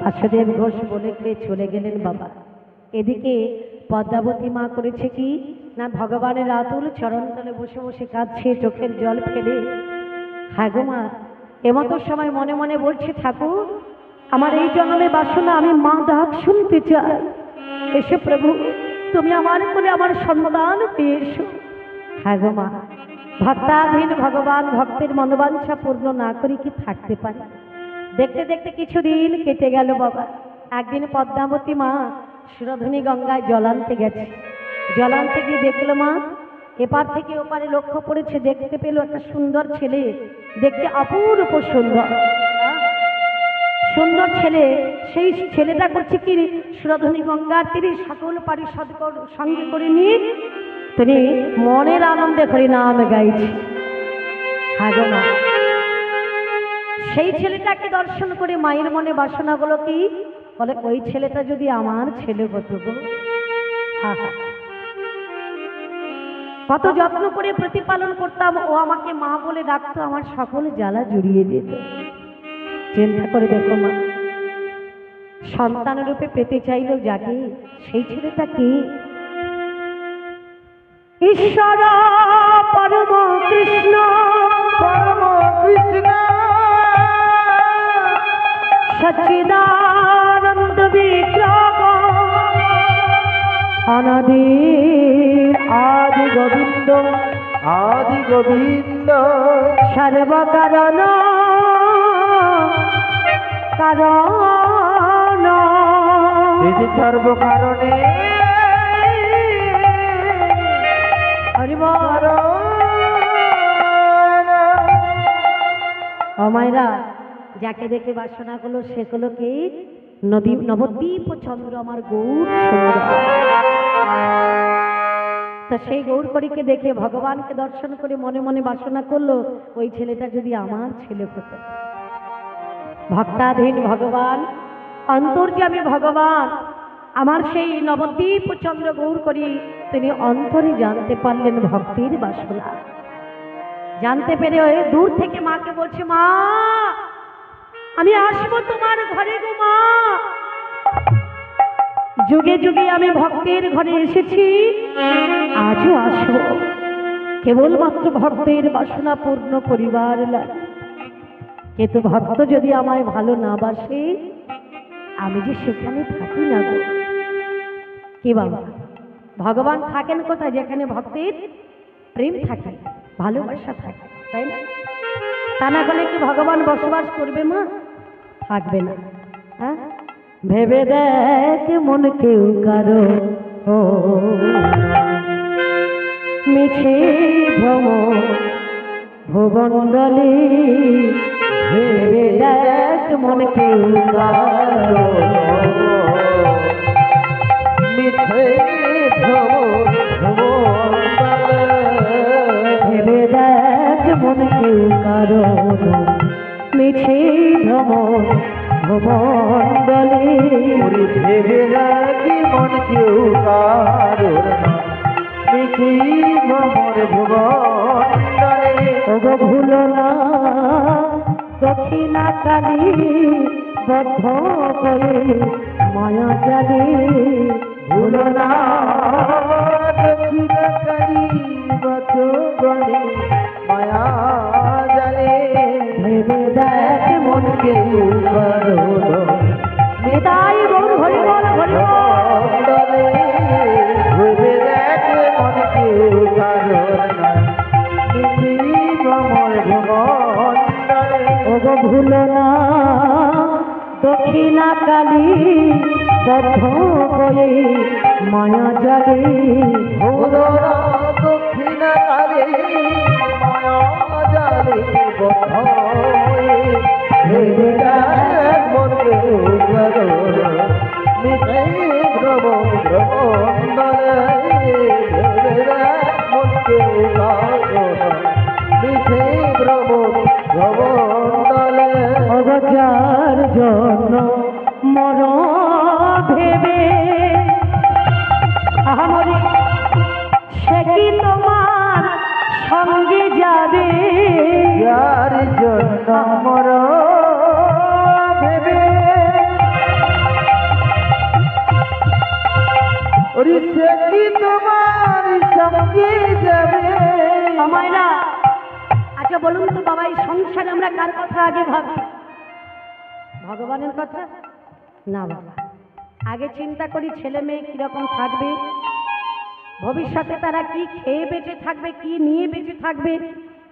বাসুদেব ঘোষ বলে চলে গেলেন বাবা। এদিকে পদ্মাবতী মা করেছে কি না, ভগবানের আতুল চরণতলে বসে বসে কাঁদছে চোখের জল ফেলে। হ্যাঁ গো মা, এমতো সময় মনে মনে বলছে, ঠাকুর আমার এই জন্মে বাসনা, আমি মা ডাক শুনতে চাই। এসে প্রভু তুমি আমার কোলে আমার সন্তান পেয়ে এসো। হ্যাঁ গো মা, ভক্তাধীন ভগবান ভক্তের মনোবাঞ্ছা পূর্ণ না করে কি থাকতে পারে? দেখতে দেখতে কিছুদিন কেটে গেল বাবা। একদিন পদ্মাবতী মা সুরধনী গঙ্গায় জল আনতে গেছে। জল আনতে গিয়ে দেখলো মা, এপার থেকে ওপারে লক্ষ্য করেছে, দেখতে পেল একটা সুন্দর ছেলে, দেখতে অপূর্ব সুন্দর সুন্দর ছেলে। সেই ছেলেটা করছে কি, সুরধনী গঙ্গার তীরে সকল পারিষদ সঙ্গে করে নিয়ে তিনি মনের আনন্দে হরি নাম গাইছে। হ্যাঁ গো মা, সেই ছেলেটাকে দর্শন করে মায়ের মনে বাসনাগুলো কি বলে, ওই ছেলেটা যদি আমার ছেলে হতো গো। কত যত্ন করে প্রতিপালন করতাম, ও আমাকে মা বলে ডাকতো, আমার সকল জ্বালা জুড়িয়ে যেত। চিন্তা করে দেখো মা, সন্তান রূপে পেতে চাইল যাকে, সেই ছেলেটা কি? ঈশ্বর পরম কৃষ্ণ, পরম কৃষ্ণ সচ্চিদানন্দ বিগ্রহ অনাদির আদি গোবিন্দ, আদি গোবিন্দ সর্বকারণ কারণ, তিনি সর্বকারণে অমায়রা যাকে দেখে বাসনা করলো সেগুলো কি? নবদ্বীপ চন্দ্র আমার গৌর সুন্দর। তা সেই গৌরকরীকে দেখে ভগবানকে দর্শন করে মনে মনে বাসনা করলো, ওই ছেলেটা যদি আমার ছেলে হতো। ভক্তাধীন ভগবান, অন্তর্যামী ভগবান আমার সেই নবদ্বীপ চন্দ্র গৌরকরী তিনি অন্তরে জানতে পারলেন ভক্তির বাসনা। জানতে পেরে দূর থেকে মাকে বলছে, মা আমি আসবো তোমার ঘরে গো মা। যুগে যুগে আমি ভক্তের ঘরে এসেছি, আজও আসবো, কেবলমাত্র ভক্তের বাসনা পূর্ণ করিবার লাগে। কিন্তু ভক্ত যদি আমায় ভালো না বাসে, আমি যে সেখানে থাকি না গো। কি বাবা, ভগবান থাকেন কোথায়? যেখানে ভক্তের প্রেম থাকে, ভালোবাসা থাকে, তাই না? তা না হলে কি ভগবান বসবাস করবে মা? থাকবে না। হ্যাঁ, ভেবে দেখ মন কেউ কারো মিছে ভ্রম ভুবনডলি, ভেবে দেখ মন কেউ কারো মিছে ভেবে দেখ মন কেউ কারো মিছে ভ্রমণ ভ্রমণডলে, ভেবে রাখি মন কেউ কারোর মিছে ভ্রমণ ভুবনডলে। ওগো ভুলো না দক্ষিণা কালী বদ্ধ করে মায়া জালে, ভুলো না দক্ষিণা কালী বদ্ধ করে মায়া জালে। ভেবে দেখ মন কেউ কারো নিতাই গৌর হরি বল হরি বল। ভেবে দেখ মন কেউ কারোর ওগো ভুলো না দক্ষিণা কালী বদ্ধ করে মায়া জালে, ভুলো না দক্ষিণা কালী মায়া জালে বদ্ধ হয়ে। ভেবে দেখ মন কেউ কারোর মিছে ভ্রমণ ভ্রমণডলে। ভেবে দেখ মন কেউ কারোর মিছে ভ্রমণ ভ্রমণডলে। ওগো যার জন্য মর ভেবে আমরি, সে কি তোমার সঙ্গে যাবে? যার জন্য মর ভেবে বলুন তো বাবা, এই সংসারে আমরা কার কথা আগে ভাবি? ভগবানের কথা না বাবা। আগে চিন্তা করি ছেলে মেয়ে কিরকম থাকবে, ভবিষ্যতে তারা কি খেয়ে বেঁচে থাকবে, কি নিয়ে বেঁচে থাকবে।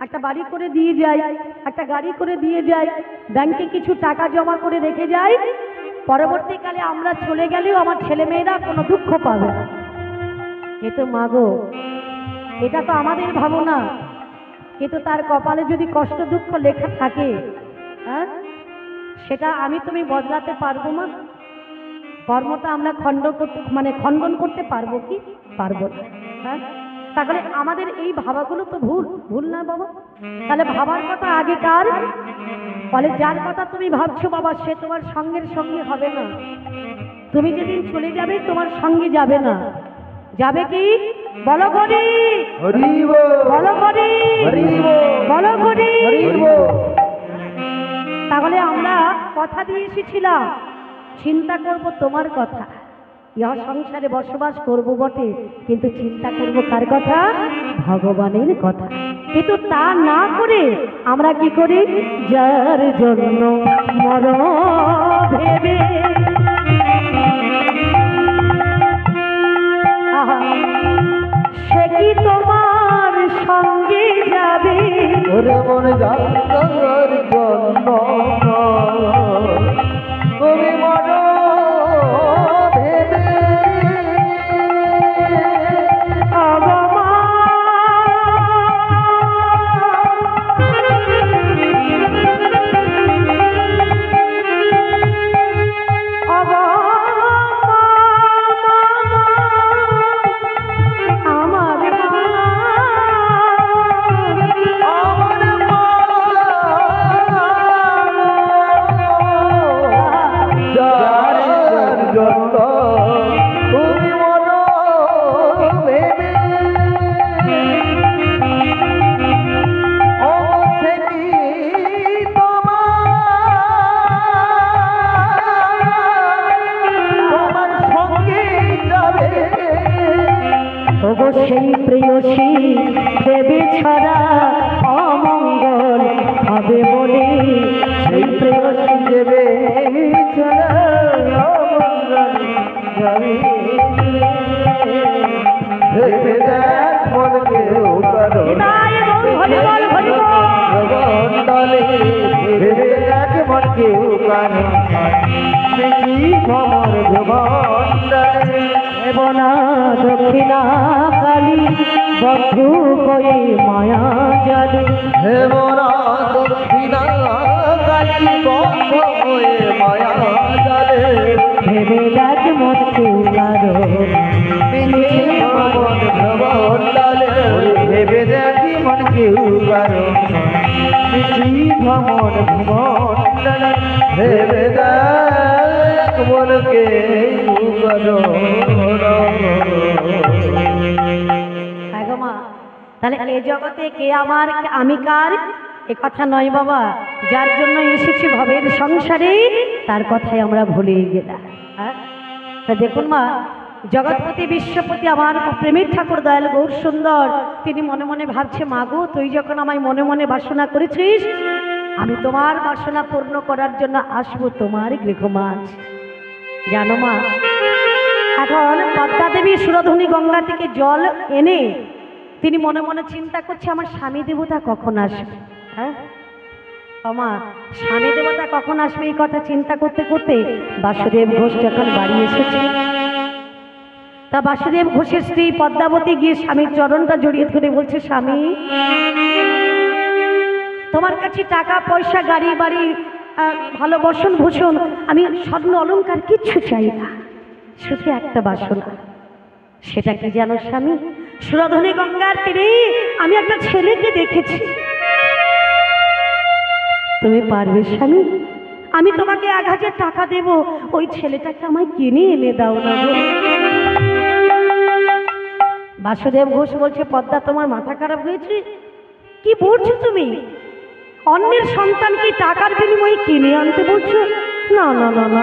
একটা বাড়ি করে দিয়ে যায়, একটা গাড়ি করে দিয়ে যায়, ব্যাংকে কিছু টাকা জমা করে রেখে যায়, পরবর্তীকালে আমরা চলে গেলেও আমার ছেলে মেয়েরা কোনো দুঃখ পাবে না। কিন্তু মাগো, এটা তো আমাদের ভাবনা, কিন্তু তার কপালে যদি কষ্ট দুঃখ লেখা থাকে, হ্যাঁ, সেটা আমি তুমি বদলাতে পারবো মা? কর্মটা আমরা খণ্ডন করতে পারবো কি? পারবো না। হ্যাঁ, তাহলে আমাদের এই ভাবাগুলো তো ভুল না বাবা? তাহলে ভাবার কথা আগে কার? বলে যার কথা তুমি ভাবছো বাবা, সে তোমার সঙ্গের সঙ্গে হবে না। তুমি যেদিন চলে যাবে তোমার সঙ্গে যাবে না। যাবে কি? বলো করি, বলো করি, বলো করি। তাহলে আমরা কথা দিয়ে এসেছিলাম, চিন্তা করব তোমার কথা, ইহা সংসারে বসবাস করব বটে, কিন্তু চিন্তা করব কার কথা? ভগবানের কথা। কিন্তু তা না করে আমরা কি করি? যার জন্য মর ভেবে, সে কি তোমার সঙ্গে যাবে? ওরে মন যার জন্য তুমি মর ভেবে, সেই প্রেয়সী দেবী ছাড়া অমঙ্গল হবে বলে, সেই প্রেয়সী দেবে ছাড়া অমঙ্গল হবে। ভেবে দেখ মনকে ভগবান, ভেবে দেখ মনকে ভ্রমণ না দক্ষিণা কালী বধু কয়ে মায়া জালে, হেমরা দক্ষিণা কালী বন্ধ হয়ে মায়া জালে, ভেবে দেখ মনকে কারো মন ভ্রমণ ডালে, ভেবে দেখি মনকে কারো ভ্রমণ ভ্রমণ ডালে, ভেবে দেখ মনকে কারো। তাহলে এ জগতে কে আমার, আমি কার, এ কথা নয় বাবা। যার জন্য এসেছি ভবের সংসারে, তার কথাই আমরা ভুলে গেলাম। হ্যাঁ, তা দেখুন মা, জগৎপতি বিশ্বপতি আমার প্রেমের ঠাকুর দয়াল গৌর সুন্দর, তিনি মনে মনে ভাবছে, মাগো তুই যখন আমায় মনে মনে বাসনা করেছিস, আমি তোমার বাসনা পূর্ণ করার জন্য আসবো তোমার গৃহমাঝ। জানো মা, এখন পদ্মা দেবী সুরধনী গঙ্গা থেকে জল এনে তিনি মনে মনে চিন্তা করছে, আমার স্বামী দেবতা কখন আসবে। হ্যাঁ, আমার স্বামী দেবতা কখন আসবে এই কথা চিন্তা করতে করতে বাসুদেব ঘোষ যখন বাড়ি এসেছে, তা বাসুদেব ঘোষের স্ত্রী পদ্মাবতী গিয়ে স্বামীর চরণটা জড়িয়ে ধরে বলছে, স্বামী, তোমার কাছে টাকা পয়সা, গাড়ি বাড়ি, ভালো বসন ভূষণ, আমি স্বর্ণ অলংকার কিচ্ছু চাই না, শুধু একটা বাসনা। সেটা কি জানো স্বামী? সুরধনী গঙ্গার তীরে আমি একটা ছেলেকে দেখেছি। তুমি পারবে স্বামী? আমি তোমাকে 1000 টাকা দেব, ওই ছেলেটাকে আমায় কিনে এনে দাও না গো। বাসুদেব ঘোষ বলছে, পদ্মা তোমার মাথা খারাপ হয়েছে? কি বলছো তুমি? অন্যের সন্তানকে টাকার বিনিময়ে কিনে আনতে বলছো? না না না না,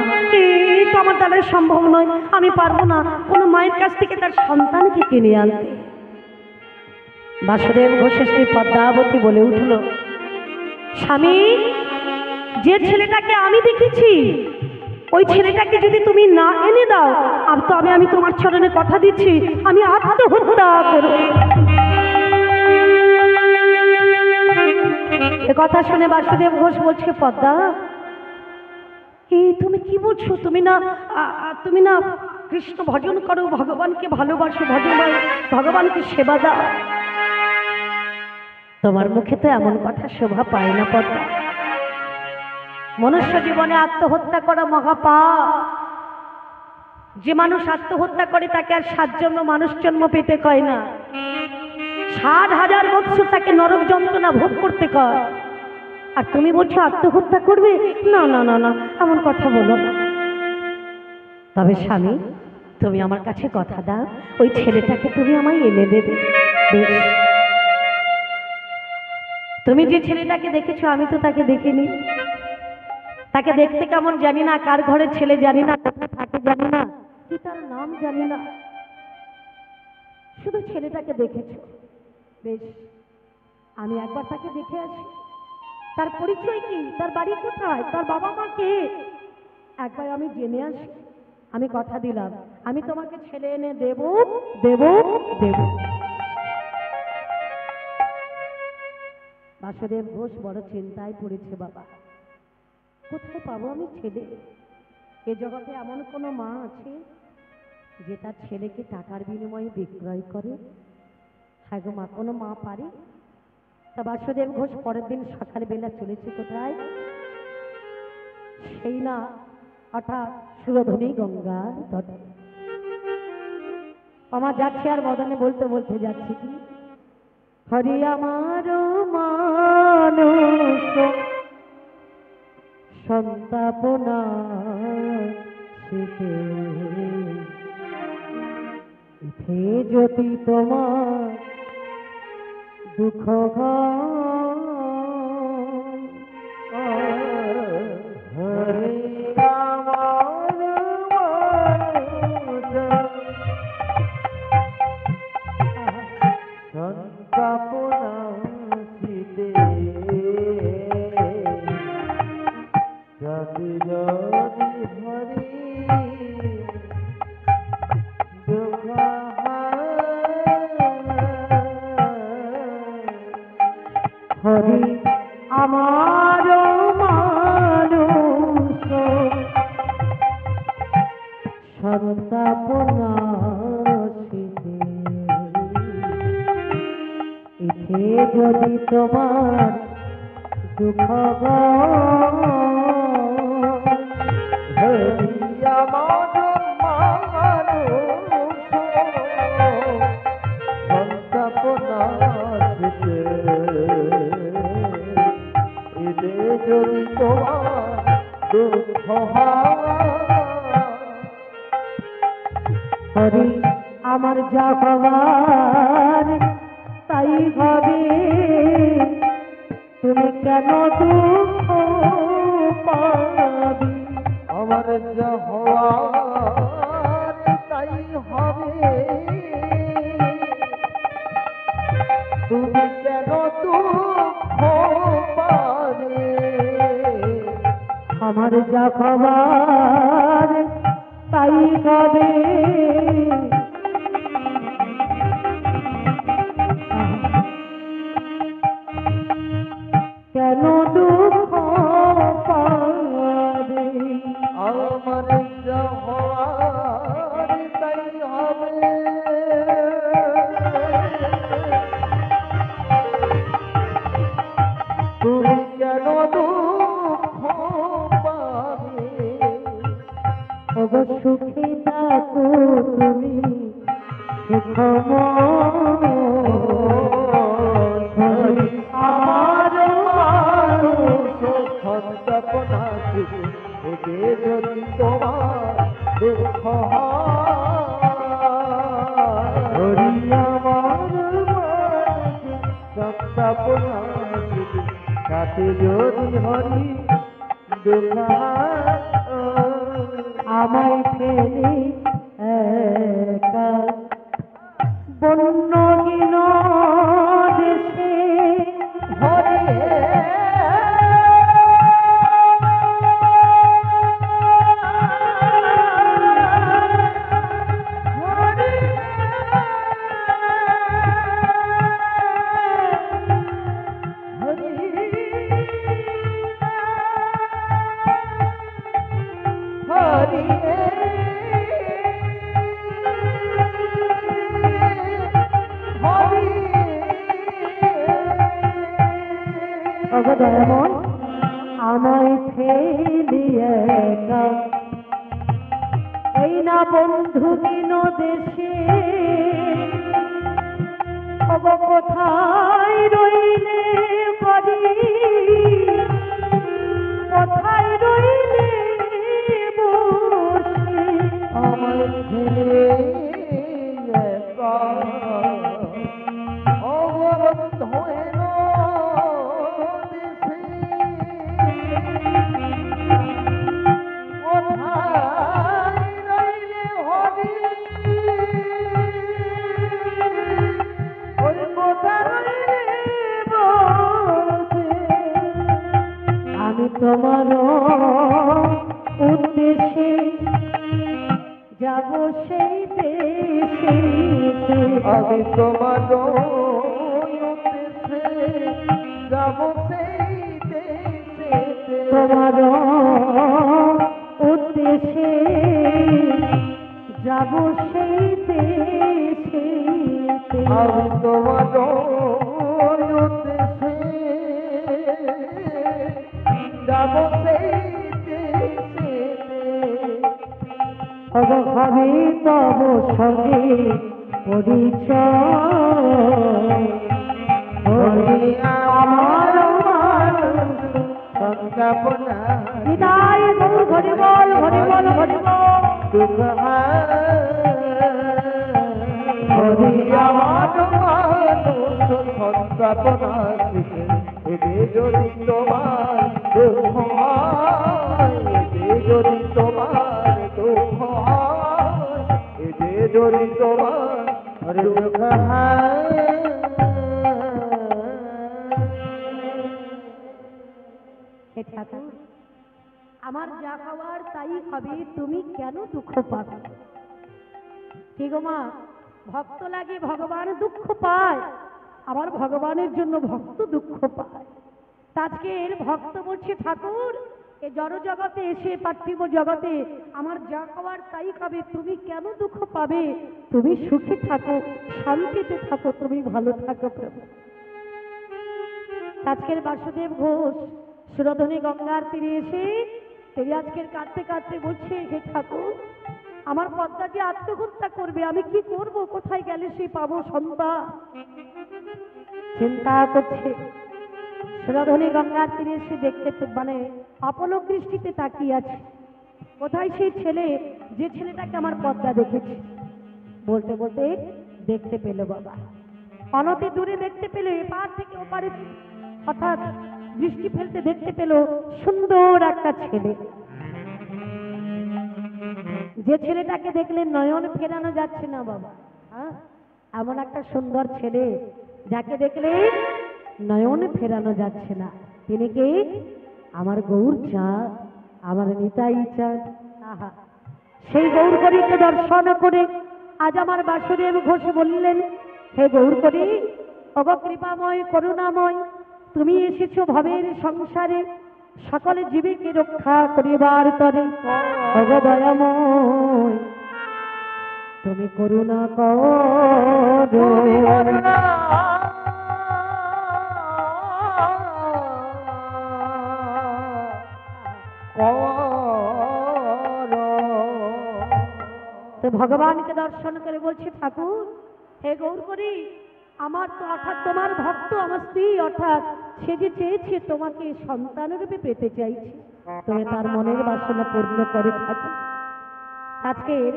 এই তো আমার দ্বারা সম্ভব নয়, আমি পারবো না কোনো মায়ের কাছ থেকে তার সন্তানকে কিনে আনতে। বাসুদেব ঘোষের স্ত্রী পদ্মাবতী বলে উঠল, স্বামী, যে ছেলেটাকে আমি দেখেছি ওই ছেলেটাকে যদি তুমি না এনে দাও, তবে আমি তোমার চরণে কথা দিচ্ছি আমি আত্মহত্যা করব। এ কথা শুনে বাসুদেব ঘোষ বলছে, পদ্মা এই তুমি কি বলছো? তুমি না কৃষ্ণ ভজন করো, ভগবানকে ভালোবাসো, ভগবানকে সেবা দাও। তোমার মুখে তো এমন কথা শোভা পায় না পদ্মা। মনুষ্য জীবনে আত্মহত্যা করা মহাপাপ। যে মানুষ আত্মহত্যা করে তাকে আর 7 জন্ম মানুষ জন্ম পেতে কয় না, 60,000 বৎসর তাকে নরক যন্ত্রণা ভোগ করতে কয়। আর তুমি বলছো আত্মহত্যা করবে? না না না না, এমন কথা বলো না। তবে স্বামী, তুমি আমার কাছে কথা দাও, ওই ছেলেটাকে তুমি আমায় এনে দেবে। বেশ, তুমি যে ছেলেটাকে দেখেছো আমি তো তাকে দেখিনি। তাকে দেখতে কেমন জানি না, কার ঘরের ছেলে জানি না, কোথায় থাকে জানি না, কি তার নাম জানি না, শুধু ছেলেটাকে দেখেছো। বেশ, আমি একবার তাকে দেখে আসি। তার পরিচয় কি, তার বাড়ি কোথায়, তার বাবা মা কে, একবার আমি জেনে আসি। আমি কথা দিলাম আমি তোমাকে ছেলে এনে দেব দেব দেব। বাসুদেব ঘোষ বড় চিন্তায় পড়েছে। বাবা, কোথায় পাবো আমি ছেলে? এ জগতে এমন কোনো মা আছে যে তার ছেলেকে টাকার বিনিময়ে বিক্রয় করে? হ্যাঁ গো মা, কোনো মা পারে? তা বাসুদেব ঘোষ পরের দিন সকালবেলা চলেছে কোথায়? সেই না হঠাৎ সুরধনী গঙ্গার তটে। আমার যাচ্ছে আর বদনে বলতে বলতে যাচ্ছে কি, হরি আমার মানুষ সন্তাপনা শীতে ইথে যদি তোমার দুঃখ হরি আমার সন্তাপনা শীতে যদি যদি হরি দুঃখ হরি আমার মানুষ সন্তাপনা শীতে ইথে যদি তোমার দুঃখ হরি আমার মানুষ সন্তাপনা শীতে ইদে যদি তোমার দুঃখ হরি আমার যা হবার তাই হবে, তুমি কেন দুঃখ পাবি? আমার যা হওয়ার তাই হবে, তুমি কেন দুঃখ পাবে? আমার যা খবর তাই হবে, কেন দুঃখ পাবে? আমার যা হওয়ার তাই হবে, তুমি কেন দুঃখ পাবে? ওগো সুখে থাকো তুমি সুখময়, আমার মানুষ সন্তাপনা শীতে এতে যদি তোমার দুঃখ হরি আমার সন্তাপনা শীতে তাতে যদি হরি দুঃখ আমায় ফেলে একা বন্য গিল দেশে, হরি হারিয়ে অগদয়মন আমায় ফেলিয়ে এই না বন্ধু দিন দেশে অব কোথায় রইলে বাড়ি কোথায় রইলে বসে আমায় ফেলে একা অবরোধ হইল দেশে কোথায় রইলে হরি ওই কোথায় রইলে বসে আমি তোমার উদ্দেশ্যে যাব সেই দেশে আমি তোমার উদ্দেশ্যে যাব সেই দেশে তোমার উদ্দেশ্যে যাব সেই দেশে আমি তোমার উদ্দেশ্যে যাব সেই দেশে অবভাবে তব সঙ্গে পরিচয় হরি আমার সংজ্ঞাপনা বিদায় গৌর হরি বল হরি বল হরি বল দুঃখ হরি আমার সংজ্ঞাপনা শিখে এতে যদি তোমার দুঃখ হয় এতে যদি তোমার দুঃখ হয় এতে যদি তোমার দুঃখ হে ঠাকুর আমার যা খাওয়ার তাই খাবে তুমি কেন দুঃখ পাবে কি গো মা ভক্ত লাগে ভগবান দুঃখ পায় আবার ভগবানের জন্য ভক্ত দুঃখ পায় আজকের ভক্ত বলছে ঠাকুর এ জড় জগতে এসে পার্থিব জগতে আমার যা খাওয়ার তাই খাবে তুমি কেন দুঃখ পাবে তুমি সুখে থাকো শান্তিতে থাকো তুমি ভালো থাকো প্রভু আজকের বাসুদেব ঘোষ সুরধনী গঙ্গার তীরে এসে তিনি আজকের কাঁদতে কাঁদতে বলছে হে ঠাকুর আমার পদ্মা যে আত্মহত্যা করবে আমি কি করব কোথায় গেলে সে পাবো সন্তান চিন্তা করছে সুরধনী গঙ্গার তীরে এসে দেখতে মানে অপলক দৃষ্টিতে তাকিয়ে আছে কোথায় সেই ছেলে যে ছেলেটাকে আমার পদ্মা দেখেছে বলতে বলতে দেখতে পেল বাবা অনতি দূরে দেখতে পেল এপার থেকে ওপারে হঠাৎ দৃষ্টি ফেলতে দেখতে পেল সুন্দর একটা ছেলে যে ছেলেটাকে দেখলে নয়ন ফেরানো যাচ্ছে না বাবা হ্যাঁ এমন একটা সুন্দর ছেলে যাকে দেখলে নয়ন ফেরানো যাচ্ছে না তিনি কি আমার গৌর চাঁদ আমার নিতাই চাঁদ আহা সেই গৌর করিকে দর্শন করে আজ আমার বাসুদেব ঘোষ বললেন হে গৌর করি অগ কৃপাময় করুণাময় তুমি এসেছো ভবের সংসারে সকলে জীবীকে রক্ষা করিবার তরে অগ দয়াময় তুমি করুণা করো তো ভগবানকে দর্শন করে বলছে ঠাকুর হে গৌর করি আমার তো অর্থাৎ তোমার ভক্ত আমার স্ত্রী অর্থাৎ সে যে চেয়েছে তোমাকে সন্তানরূপে পেতে চাইছে তুমি তার মনের বাসনা পূর্ণ করে ঠাকুর আজকের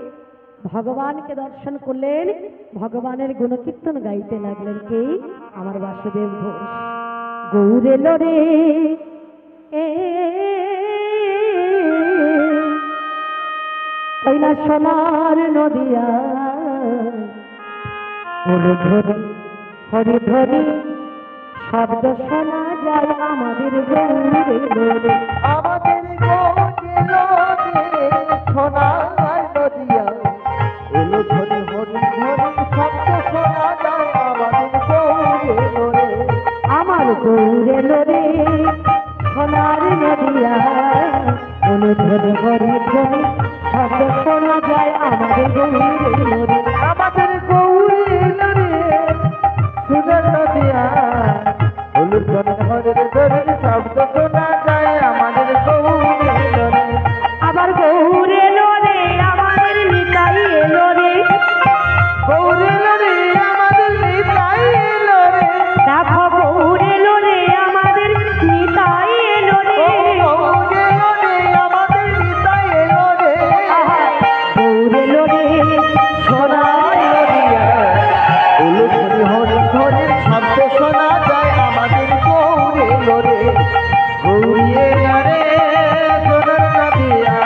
ভগবানকে দর্শন করলেন ভগবানের গুণকীর্তন গাইতে লাগলেন কে আমার বাসুদেব ঘোষ গৌর এলো রে কইলা সোনার নদিয়া হরি ধরি শব্দ শোনা যায় আমাদের গৌরে আমাদের সোনার নদিয়া এলো ধরি হরি ধরি শব্দ শোনা যায় আমার গৌরে লোরে সোনার নদিয়া হরি ধরি আমাদের গৌর এলো রে। আমাদের গৌরী এলো রে সোনার নদিয়া হলুদ বনে হরের ধরের শব্দ শোনা যায় আমাদের গৌরী এলো রে আবার গৌর এলো রে আমাদের নিতাই এলো রে। গৌরী এলো রে আমাদের নিতাই এলো রে দেখো গৌর এলো রে আমাদের নিতাই এলো রে। গৌরী এলো রে আমাদের নিতাই এলো রে আহা, গৌর এলো রে সোনার নদিয়া। হলুদ বনে হরের ধরের শব্দ শোনা যায় আমাদের গৌরী এলো রে গৌরী এলো রে সোনার নদিয়া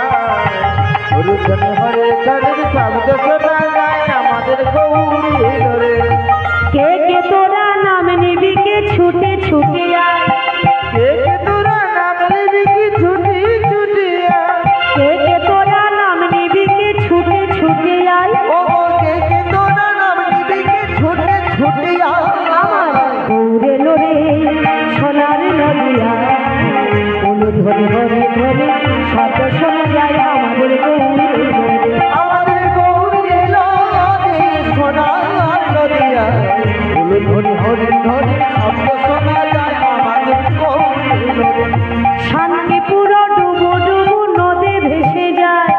হলুদ বনে হরের ধরের শব্দ শোনা যায় আমাদের গৌরী এলো রে কে কে তোরা নাম নিবি কে ছুটে ছুটে আয়। কে কে তোরা নাম নিবি কি ছুটি ছুটিয়া কে কে তোরা নাম নিবি কে ছুটে ছুটে আয়। ও কে কে তোরা নাম নিবি কি ছুটে ছুটিয়া আমার গৌর এলো রে সোনার নদিয়া হলুদ ধরে ধরে ধরে শব্দ শোনা যায় আমাদের গৌর এলো রে। আমাদের গৌরী এলো রে সোনার নদিয়া হলুদ হরি হরি হরি শব্দ শোনা যায় আমাদের গৌরী এলো রে শান্তিপুর ডুবু ডুবু নদী ভেসে যায়।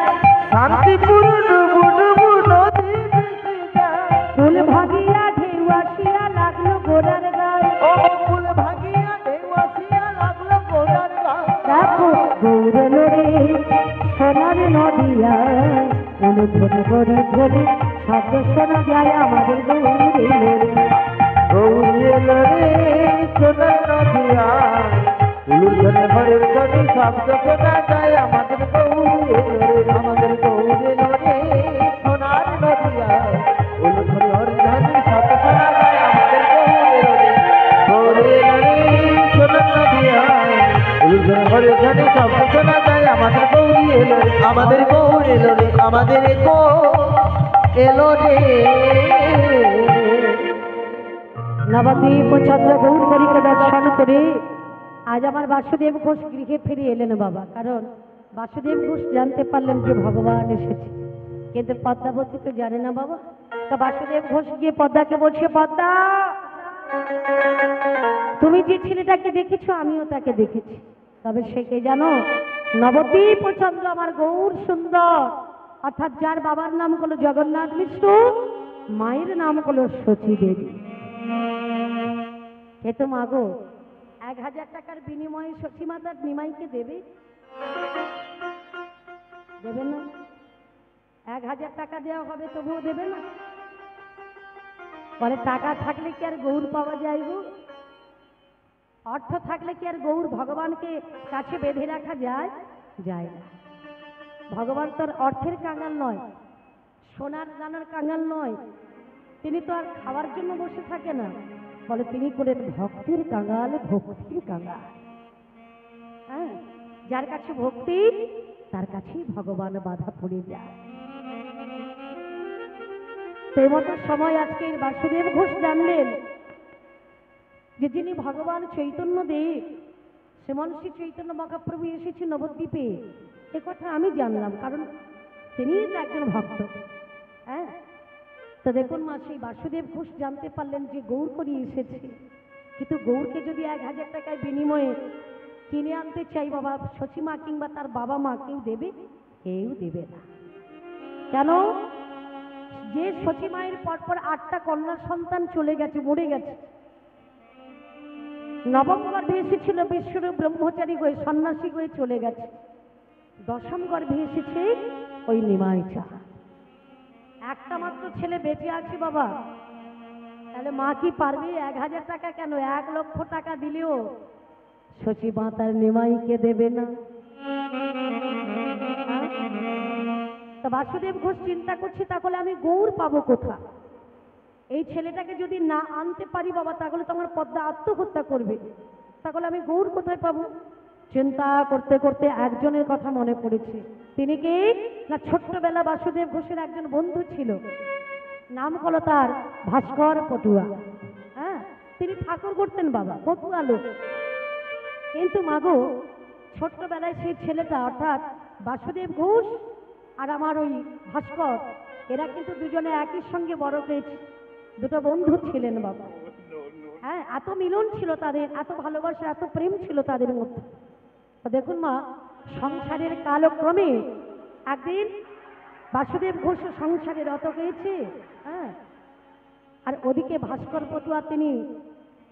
শান্তিপুর ডুবু ডুবু নদী ভেসে যায় ফুল ভাগিয়া ঢেউ আসিয়া লাগলো গোড়ার গায়ে। ও ফুল ভাগিয়া ঢেউ আসিয়া লাগলো গোড়ার গায়ে দেখো গৌর এলো রে সোনার নদিয়া হলুদ ধরে ধরে ধরে শব্দ শোনা যায় আমাদের গৌর এলো রে। গৌরী এলো রে সোনার নদিয়া হলুদ ধরে হরের ধরে শব্দ শোনা যায় আমাদের গৌরী এলো রে আমাদের গৌরী এলো রে সোনার নদিয়া হলুদ ধরে হরের ধরে শব্দ শোনা যায় আমাদের গৌরী এলো রে সোনার নদিয়া হলুদ ধরে হরের ধরে শব্দ শোনা যায় আমাদের গৌরী এলো রে আমাদের গৌরী এলো রে আমাদের এলো রে নবদ্বীপ চন্দ্র গৌর হরিকে দর্শন করে আজ আমার বাসুদেব ঘোষ গৃহে ফিরে এলেন বাবা। কারণ বাসুদেব ঘোষ জানতে পারলেন যে ভগবান এসেছে, কিন্তু পদ্মাবতী তো জানে না বাবা। তা বাসুদেব ঘোষ গিয়ে পদ্মাকে বলছে, পদ্মা তুমি যে ছেলেটাকে দেখেছো আমিও তাকে দেখেছি, তবে সে কে জানো? নবদ্বীপ চন্দ্র আমার গৌর সুন্দর, অর্থাৎ যার বাবার নাম হলো জগন্নাথ মিশ্র, মায়ের নাম হলো সচী দেবী। এ তো মাগো 1000 টাকার বিনিময়ে সখী মাতার নিমাইকে দেবে? দেবে না? 1000 টাকা দেওয়া হবে তবুও দেবে না? বলে টাকা থাকলে কি আর গৌর পাওয়া যায় গো? অর্থ থাকলে কি আর গৌর ভগবানকে কাছে বেঁধে রাখা যায়? যায় না। ভগবান তো আর অর্থের কাঙাল নয়, সোনার দানার কাঙাল নয়। তিনি তো আর খাওয়ার জন্য বসে থাকে না, বলে তিনি করেন ভক্তির কাঙাল, ভক্তির কাঙাল। হ্যাঁ, যার কাছে ভক্তি তার কাছেই ভগবান বাধা পড়ে যায়। সেই মতো সময় আজকের বাসুদেব ঘোষ জানলেন যে যিনি ভগবান চৈতন্য দেব, শ্রীমন শ্রী চৈতন্য মহাপ্রভু এসেছে নবদ্বীপে, এ কথা আমি জানলাম, কারণ তিনি তো একজন ভক্ত। হ্যাঁ, তো দেখুন মা, সেই বাসুদেব ঘোষ জানতে পারলেন যে গৌর করি এসেছে, কিন্তু গৌরকে যদি 1000 টাকায় বিনিময়ে কিনে আনতে চাই বাবা, সচী মা কিংবা তার বাবা মা কেউ দেবে? কেউ দেবে না। কেন? যে সচী মায়ের পরপর 8টা কন্যা সন্তান চলে গেছে, মরে গেছে। নবম গর্ভে এসেছিল বিশ্বরূপ ব্রহ্মচারী হয়ে, সন্ন্যাসী হয়ে চলে গেছে। দশম গর্ভে এসেছে ওই নিমাই চা। একটা মাত্র ছেলে বেঁচে আছে বাবা, তাহলে মা কি পারবে? 1000 টাকা কেন, 1 লক্ষ টাকা দিলেও সচী মা তার নিমাইকে দেবে না। তা বাসুদেব ঘোষ চিন্তা করছে, তাহলে আমি গৌর পাবো কোথা? এই ছেলেটাকে যদি না আনতে পারি বাবা, তাহলে তো আমার পদ্মা আত্মহত্যা করবে, তাহলে আমি গৌর কোথায় পাবো? চিন্তা করতে করতে একজনের কথা মনে পড়েছে। তিনি কি না, ছোট্টবেলা বাসুদেব ঘোষের একজন বন্ধু ছিল, নাম হলো তার ভাস্কর পটুয়া। হ্যাঁ, তিনি ঠাকুর করতেন বাবা, পটুয়া লোক। কিন্তু মাগো, ছোট্টবেলায় সেই ছেলেটা অর্থাৎ বাসুদেব ঘোষ আর আমার ওই ভাস্কর এরা কিন্তু দুজনে একই সঙ্গে বড় হয়েছে, দুটো বন্ধু ছিলেন বাবা। হ্যাঁ, এত মিলন ছিল তাদের, এত ভালোবাসা, এত প্রেম ছিল তাদের মধ্যে। তো দেখুন মা, সংসারের কালক্রমে একদিন বাসুদেব ঘোষ সংসারে রত হয়েছে। হ্যাঁ, আর ওদিকে ভাস্কর পটুয়া তিনি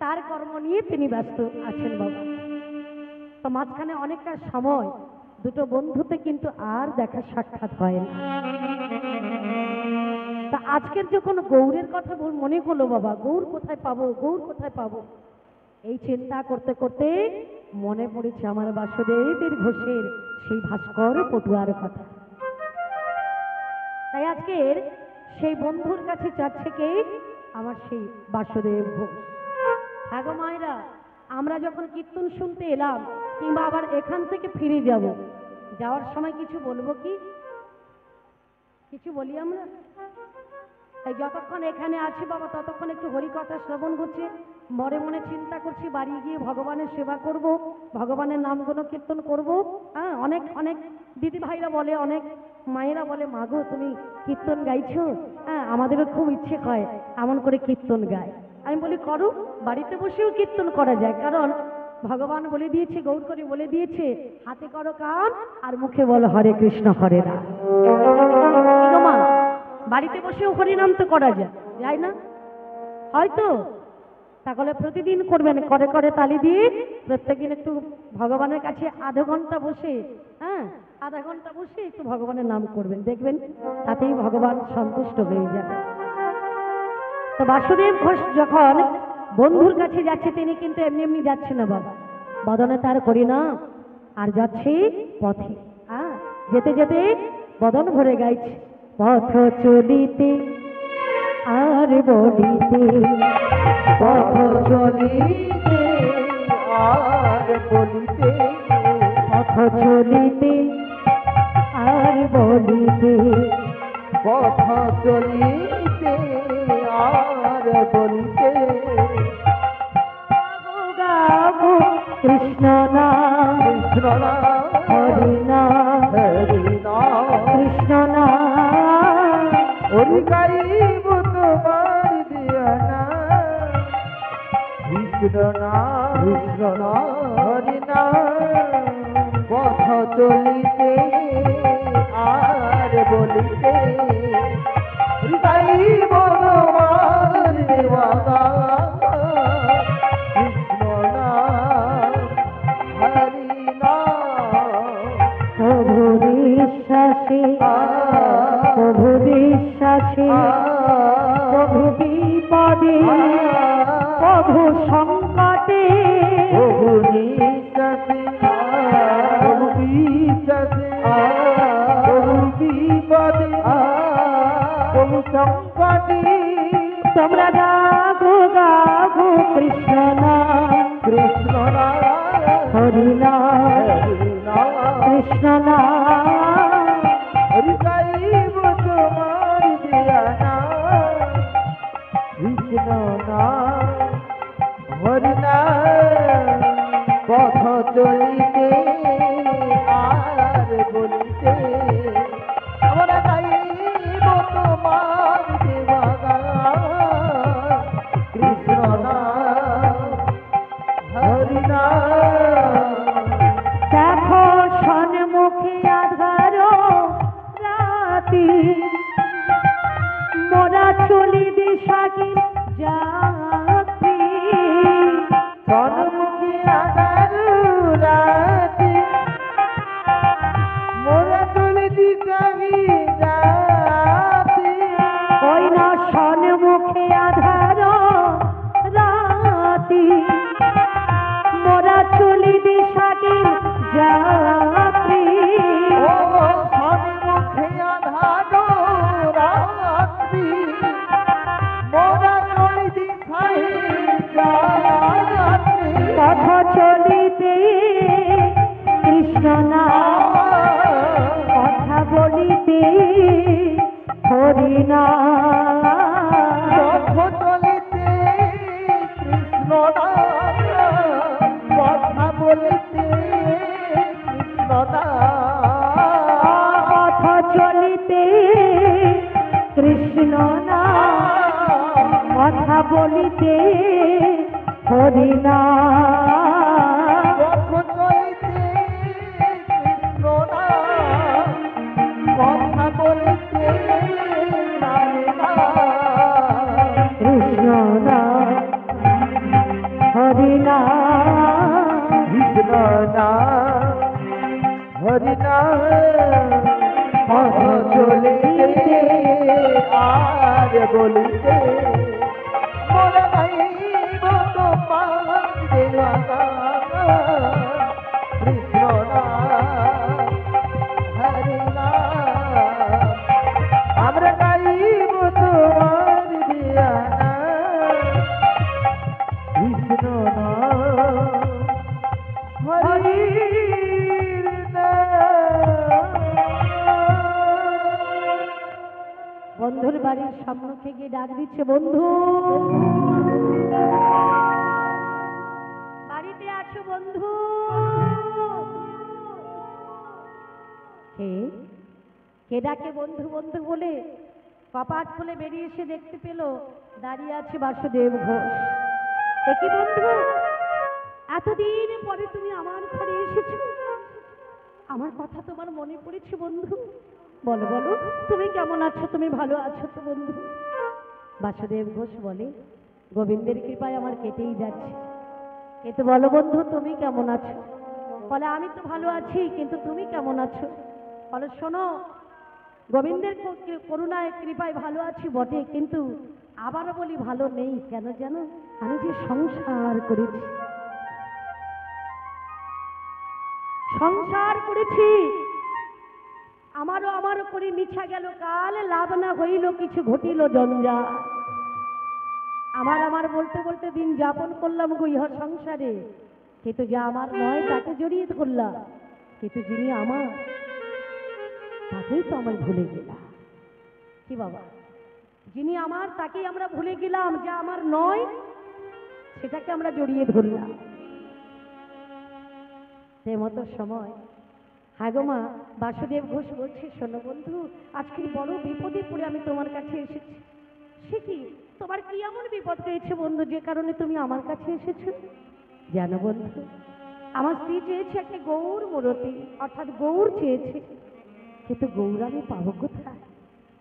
তার কর্ম নিয়ে তিনি ব্যস্ত আছেন বাবা। তো মাঝখানে অনেকটা সময় দুটো বন্ধুতে কিন্তু আর দেখা সাক্ষাৎ হয় না। তা আজকের যখন গৌরের কথা মনে হলো বাবা, গৌর কোথায় পাবো, গৌর কোথায় পাবো, এই চিন্তা করতে করতে মনে পড়েছে আমার বাসুদেবের ঘোষের সেই ভাস্কর পটুয়ার কথা। তাই আজকের সেই বন্ধুর কাছে যাচ্ছে কে? আমার সেই বাসুদেব ঘোষ। হ্যাঁ গো মায়েরা, আমরা যখন কীর্তন শুনতে এলাম কিংবা আবার এখান থেকে ফিরে যাব, যাওয়ার সময় কিছু বলবো কি? কিছু বলি আমরা? তাই যতক্ষণ এখানে আছি বাবা, ততক্ষণ একটু হরিকথা শ্রবণ করছি, মনে মনে চিন্তা করছি বাড়ি গিয়ে ভগবানের সেবা করব, ভগবানের নামগুলো কীর্তন করব। হ্যাঁ, অনেক অনেক দিদি ভাইরা বলে, অনেক মায়েরা বলে, মাগো তুমি কীর্তন গাইছো? হ্যাঁ, আমাদেরও খুব ইচ্ছে হয় এমন করে কীর্তন গায়। আমি বলি করো, বাড়িতে বসেও কীর্তন করা যায়, কারণ ভগবান বলে দিয়েছে, গৌর করে বলে দিয়েছে, হাতে করো কান আর মুখে বলো হরে কৃষ্ণ হরে রাম। মা, বাড়িতে বসেও হরিনাম তো করা যায়, যায় না? হয়তো তাহলে প্রতিদিন করবেন, করে করে তালি দিয়ে প্রত্যেকদিন একটু ভগবানের কাছে আধা ঘন্টা বসে, হ্যাঁ আধা ঘন্টা বসে একটু ভগবানের নাম করবেন, দেখবেন তাতেই ভগবান সন্তুষ্ট হয়ে যাবে। তো বাসুদেব ঘোষ যখন বন্ধুর কাছে যাচ্ছে, তিনি কিন্তু এমনি এমনি যাচ্ছে না বাবা, বদনে তার করি না আর যাচ্ছে পথে। হ্যাঁ, যেতে যেতে বদন ভরে গাইছে, পথ চলিতে আর বলিতে, পথ চলিতে আর বলিতে, পথ চলিতে আর বলিতে, পথ চলিতে আর বলিতে, গাবো কৃষ্ণ নাম, কৃষ্ণ নাম হরি নাম, হরি নাম, কৃষ্ণ নাম, হরি গাইব তোমার দিয়ানা, কৃষ্ণ নাম কৃষ্ণ নাম হরি নাম, পথ চলিতে আর বলিতে, হরি গাইব তোমার দেওয়ানা, কৃষ্ণ নাম হরি নাম, প্রভু বিশ্বাসে, প্রভু বিশ্বাসে, প্রভু বিপদে, প্রভু সংকটে, প্রভু নিঃশ্বাসে, প্রভু বিশ্বাসে, প্রভু বিপদে, প্রভু সংকটে, তোমরা গাবো গাবো কৃষ্ণ নাম, কৃষ্ণ নাম হরি নাম, হরি নাম, কৃষ্ণ নাম, হরি গাইব তোমার দিয়ানা, কৃষ্ণ নাম হরি নাম, পথ চলিতে আর বলিতে, আমরা গাইব তোমার দেওয়ানা, কৃষ্ণ নাম হরি নাম, দেখো সন্মুখে আধার রাতি, মোরা চলি দিশাকে যাত্রী, সন্মুখী আধার রাতি, মোরা চলে দিশাহি যাতি, ওই না সন্মুখে আধার রাতি, মোরা চলি দিশাকে যাত্রী, ও সন্মুখী আধার রাতি, মোরা চলে দিশাহি যাতি, পথ চলিতে কৃষ্ণ নাম, কথা বলিতে হরি নাম, পথ চলিতে কৃষ্ণ নাম, কথা বলিতে কৃষ্ণ নাম, পথ চলিতে কৃষ্ণ না কথা বলিতে হরি না পথ চলিতে কৃষ্ণ নাম কথা বলিতে নারে না কৃষ্ণ না হরি না কৃষ্ণ নাম হরি নাম পথ চলিতে আর বলিতে মোরা গাইব তোমার দেওয়াগান কৃষ্ণ নাম হরি নাম আমরা গাইব তোমার দেওয়াগান কৃষ্ণ নাম হরি বন্ধুর বাড়ির সম্মুখে গিয়ে ডাক দিচ্ছে, বন্ধু বাড়িতে আছো বন্ধু? কে কে ডাকে বন্ধু বন্ধু বলে? কপাট খুলে বেরিয়ে এসে দেখতে পেল দাঁড়িয়ে আছে বাসুদেব ঘোষ। কি বন্ধু, এতদিন পরে তুমি আমার ঘরে এসেছো, আমার কথা তোমার মনে পড়েছে বন্ধু? বলো বলো, তুমি কেমন আছো? তুমি ভালো আছো তো বন্ধু? বাসুদেব ঘোষ বলে, গোবিন্দের কৃপায় আমার কেটেই যাচ্ছে। কিন্তু বলো বন্ধু, তুমি কেমন আছো? বলে, আমি তো ভালো আছি, কিন্তু তুমি কেমন আছো? বলো, শোনো, গোবিন্দের করুণায় কৃপায় ভালো আছি বটে, কিন্তু আবারও বলি ভালো নেই। কেন জানো? আমি যে সংসার করেছি, সংসার করেছি, আমারও করে মিছা গেল কাল, লাভ না হইল কিছু ঘটিল জঞ্জা। আমার বলতে বলতে দিন যাপন করলাম গৃহ সংসারে, কিন্তু যা আমার নয় তাকে জড়িয়ে ধরলাম, কিন্তু যিনি আমার তাকেই তো আমরা ভুলে গেলাম। কি বাবা, যিনি আমার তাকেই আমরা ভুলে গেলাম, যা আমার নয় সেটাকে আমরা জড়িয়ে ধরলাম। সে মতো সময় হাগমা বাসুদেব ঘোষ বলছে, শোনো বন্ধু, আজকে বড় বিপদে পড়ে আমি তোমার কাছে এসেছি। সে কি, তোমার কি এমন বিপদ হয়েছে বন্ধু যে কারণে তুমি আমার কাছে এসেছো? জানো বন্ধু, আমার স্ত্রী চেয়েছে একটা গৌর মূরতি, অর্থাৎ গৌর চেয়েছে, কিন্তু গৌর আমি পাবো কোথায়?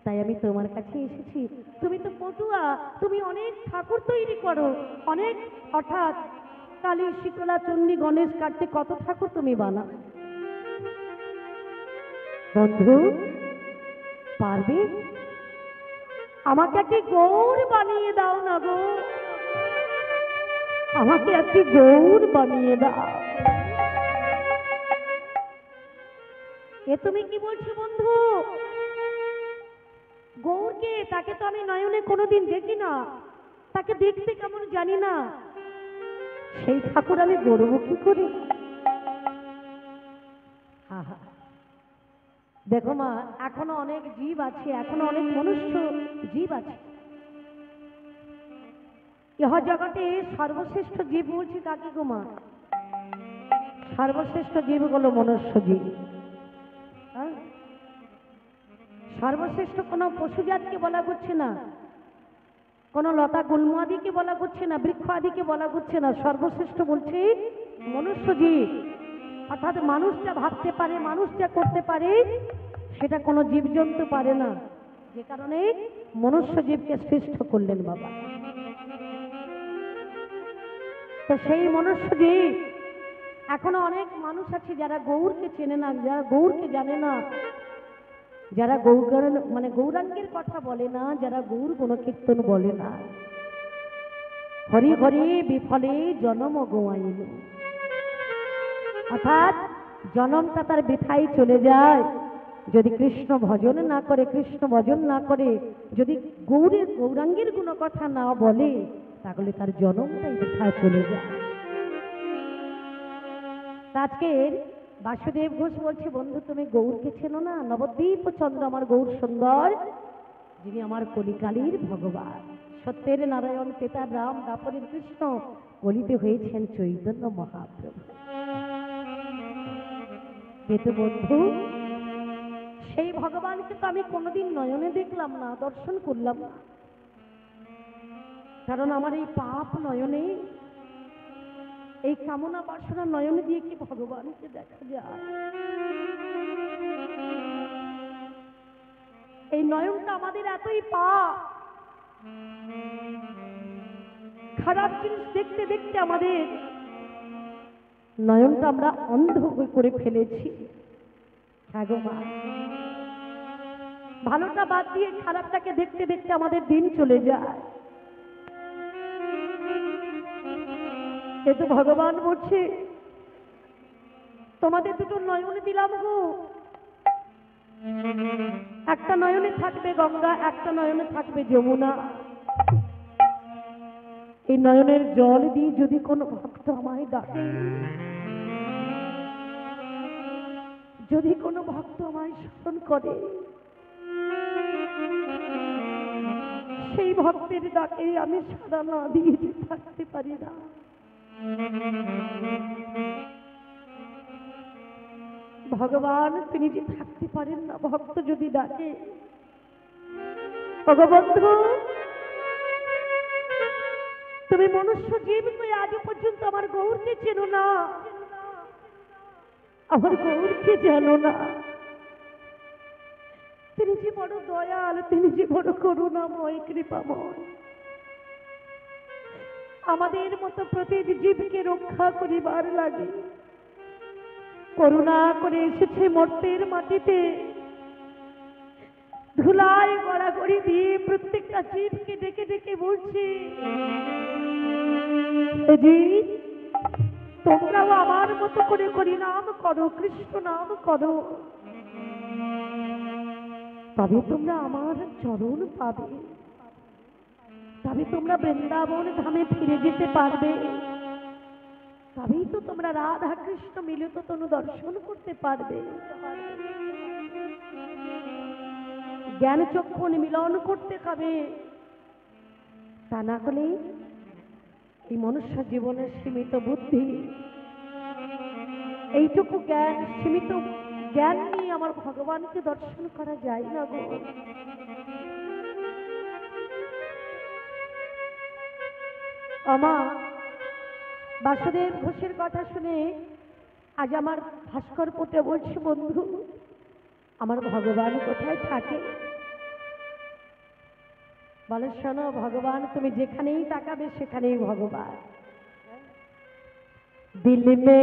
তাই আমি তোমার কাছে এসেছি। তুমি তো পটুয়া, তুমি অনেক ঠাকুর তৈরি করো, অনেক, অর্থাৎ কালী, শীতলা, চণ্ডী, গণেশ, কার্তিক, কত ঠাকুর তুমি বানাও। বন্ধু পারবে? আমাকে একটি গৌর বানিয়ে দাও না গো, আমাকে একটি গৌর বানিয়ে দাও। এ তুমি কি বলছো বন্ধু? গৌরকে, তাকে তো আমি নয়নে কোনোদিন দেখি না, তাকে দেখতে কেমন জানি না, সেই ঠাকুর আমি গড়ব কি করে? হা হা, দেখো মা, এখনো অনেক জীব আছে, এখনো অনেক মনুষ্য জীব আছে। ইহ জগতে সর্বশ্রেষ্ঠ জীব বলছি কাকে গো মা? সর্বশ্রেষ্ঠ জীব হলো মনুষ্য জীব। সর্বশ্রেষ্ঠ কোনো পশু জাতকে বলা করছে না, কোনো লতা গুল্ম আদিকে বলা করছে না, বৃক্ষ আদিকে বলা করছে না, সর্বশ্রেষ্ঠ বলছে মনুষ্য জীব। অর্থাৎ মানুষটা ভাবতে পারে, মানুষটা করতে পারে, সেটা কোনো জীবজন্তু পারে না, যে কারণে মনুষ্য জীবকে শ্রেষ্ঠ করলেন বাবা। তো সেই মনুষ্য জীব, এখনো অনেক মানুষ আছে যারা গৌরকে চেনে না, যারা গৌরকে জানে না, যারা গৌরাঙ্গের কথা বলে না, যারা গৌর গুণকীর্তন বলে না। হরি হরি বিফলে জনম গোয়াইল, অর্থাৎ জনমটা তার বৃথাই চলে যায় যদি কৃষ্ণ ভজন না করে, কৃষ্ণ ভজন না করে, যদি গৌরাঙ্গের গুণ কথা না বলে, তাহলে তার জনমটাই বৃথায় চলে যায়। আজকের বাসুদেব ঘোষ বলছে, বন্ধু তুমি গৌরকে চেনো না? নবদ্বীপ চন্দ্র আমার গৌর সুন্দর, যিনি আমার কলিকালীর ভগবান, সত্যের নারায়ণ, তেতার রাম, দাপরের কৃষ্ণ, কলিতে হয়েছেন চৈতন্য মহাপ্রভু। কিন্তু বন্ধু, সেই ভগবানকে তো আমি কোনোদিন নয়নে দেখলাম না, দর্শন করলাম না, কারণ আমার এই পাপ নয়নে, এই কামনা বাসনা নয়নে দিয়ে কি ভগবানকে দেখা যায়? এই নয়নটা আমাদের এতই পাপ, খারাপ জিনিস দেখতে দেখতে আমাদের নয়নটা আমরা অন্ধ করে ফেলেছি। হ্যাঁ গো মা, ভালোটা বাদ দিয়ে খারাপটাকে দেখতে দেখতে আমাদের দিন চলে যায়। কিন্তু ভগবান বলছে তোমাদের দুটো নয়নে দিলাম গো, একটা নয়নে থাকবে গঙ্গা, একটা নয়নে থাকবে যমুনা। এই নয়নের জল দিয়ে যদি কোনো ভক্ত আমায় ডাকে, যদি কোনো ভক্ত আমায় স্মরণ করে, সেই ভক্তের ডাকে আমি সাড়া না দিয়ে যে থাকতে পারি না। ভগবান তিনি যে থাকতে পারেন না ভক্ত যদি ডাকে। ভগবন্ধু, তুমি মনুষ্য জীব হয়ে আজও পর্যন্ত আমার গৌরকে চেনো না, আমার গৌরকে জানো না। তিনি যে বড় দয়াল, তিনি যে বড় করুণাময়, কৃপাময়। আমাদের মতো প্রতিটি জীবকে রক্ষা করিবার লাগে করুণা করে এসেছে মর্তের মাটিতে, ধুলায় গড়াগড়ি দিয়ে প্রত্যেকটা জীবকে ডেকে ডেকে বলছে, জীব তোমরাও আমার মতো করে হরিনাম করো, কৃষ্ণ নাম করো, তবে তোমরা আমার চরণ পাবে, তবে তোমরা বৃন্দাবন ধামে ফিরে যেতে পারবে, তবেই তো তোমরা রাধা কৃষ্ণ মিলিত তনু দর্শন করতে পারবে। জ্ঞান চক্ষু মিলন করতে হবে, তা না হলে এই মনুষ্য জীবনের সীমিত বুদ্ধি, এইটুকু জ্ঞান, সীমিত জ্ঞান নিয়ে আমার ভগবানকে দর্শন করা যায় না গো। আমা বাসুদেব ঘোষের কথা শুনে আজ আমার ভাস্কর পটে বলছে, বন্ধু আমার ভগবান কোথায় থাকে? বলে শোনো, ভগবান তুমি যেখানেই তাকাবে সেখানেই ভগবান। দিল মে